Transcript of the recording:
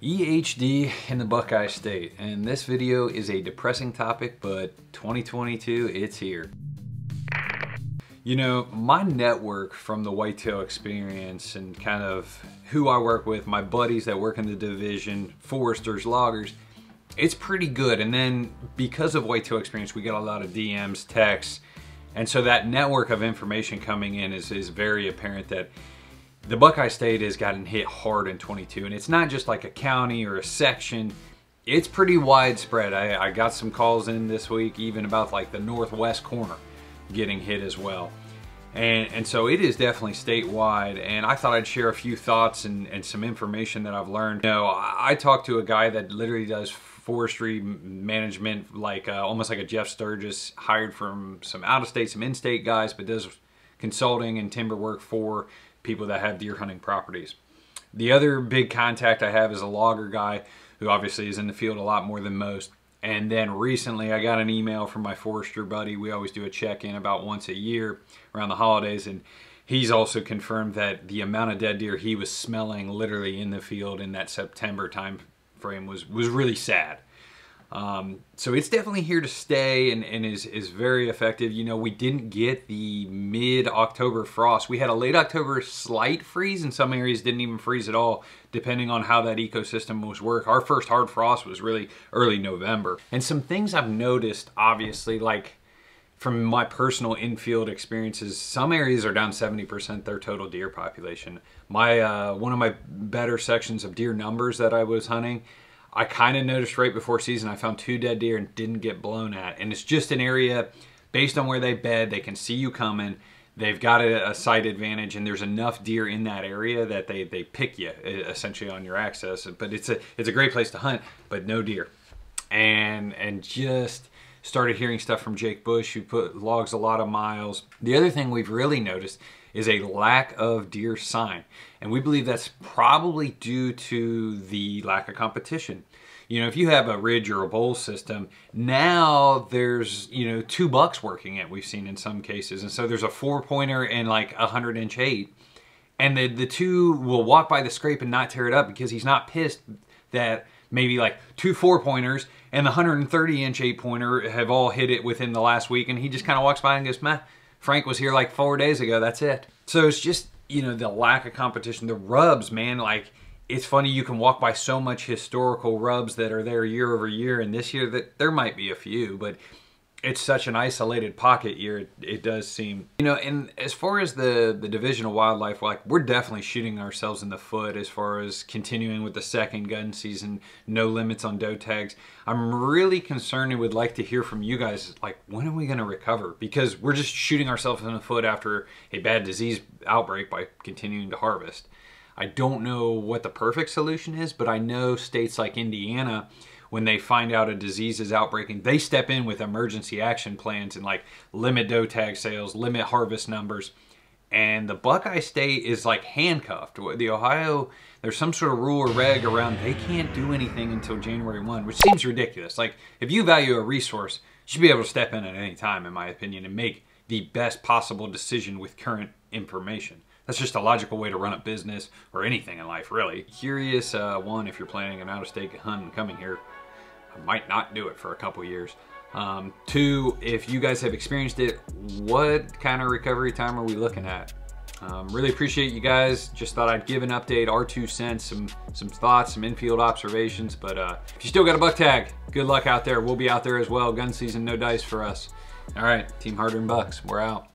EHD in the Buckeye State, and this video is a depressing topic, but 2022, it's here. You know, my network from the whitetail experience and kind of who I work with, my buddies that work in the division, foresters, loggers, it's pretty good. And then because of whitetail experience, we get a lot of DMs, texts, and so that network of information coming in is very apparent that the Buckeye State has gotten hit hard in 22, and it's not just like a county or a section, it's pretty widespread. I got some calls in this week even about like the northwest corner getting hit as well. And so it is definitely statewide, and I thought I'd share a few thoughts and some information that I've learned. You know, I talked to a guy that literally does forestry management, like almost like a Jeff Sturgis, hired from some out-of-state, some in-state guys, but does consulting and timber work for people that have deer hunting properties. The other big contact I have is a logger guy who obviously is in the field a lot more than most. And then recently I got an email from my forester buddy. We always do a check-in about once a year around the holidays, and he's also confirmed that the amount of dead deer he was smelling literally in the field in that September time frame was really sad. So it's definitely here to stay and is very effective. You know, we didn't get the mid-October frost. We had a late October slight freeze, and some areas didn't even freeze at all, depending on how that ecosystem was work. Our first hard frost was really early November. And some things I've noticed, obviously, like from my personal infield experiences, some areas are down 70% their total deer population. My one of my better sections of deer numbers that I was hunting, I kind of noticed right before season, I found 2 dead deer and didn't get blown at. And it's just an area based on where they bed, they can see you coming, they've got a sight advantage, and there's enough deer in that area that they pick you essentially on your access. But it's a great place to hunt, but no deer. And just started hearing stuff from Jake Bush, who logs a lot of miles. The other thing we've really noticed is a lack of deer sign. And we believe that's probably due to the lack of competition. You know, if you have a ridge or a bowl system, now there's, you know, 2 bucks working it, we've seen in some cases. And so there's a 4-pointer and like a 100-inch 8. And the 2 will walk by the scrape and not tear it up because he's not pissed that maybe like 2 4-pointers and the 130-inch 8-pointer have all hit it within the last week. And he just kind of walks by and goes, meh, Frank was here like 4 days ago, that's it. So it's just, you know, the lack of competition. The rubs, man, like, it's funny, you can walk by so much historical rubs that are there year over year, and this year that there might be a few, but it's such an isolated pocket year, it does seem. You know, and as far as the division of wildlife, like, we're definitely shooting ourselves in the foot as far as continuing with the second gun season, no limits on doe tags. I'm really concerned and would like to hear from you guys, like, when are we gonna recover? Because we're just shooting ourselves in the foot after a bad disease outbreak by continuing to harvest. I don't know what the perfect solution is, but I know states like Indiana, when they find out a disease is outbreaking, they step in with emergency action plans and like limit doe tag sales, limit harvest numbers. And the Buckeye State is like handcuffed. The Ohio, there's some sort of rule or reg around, they can't do anything until January 1, which seems ridiculous. Like, if you value a resource, you should be able to step in at any time, in my opinion, and make the best possible decision with current information. That's just a logical way to run a business or anything in life, really. Curious, one, if you're planning an out-of-state hunt and coming here, I might not do it for a couple years. 2, if you guys have experienced it, what kind of recovery time are we looking at? Really appreciate you guys. Just thought I'd give an update, our 2 cents, some thoughts, some infield observations. But if you still got a buck tag, good luck out there. We'll be out there as well. Gun season, no dice for us. All right, Team Harder and Bucks, we're out.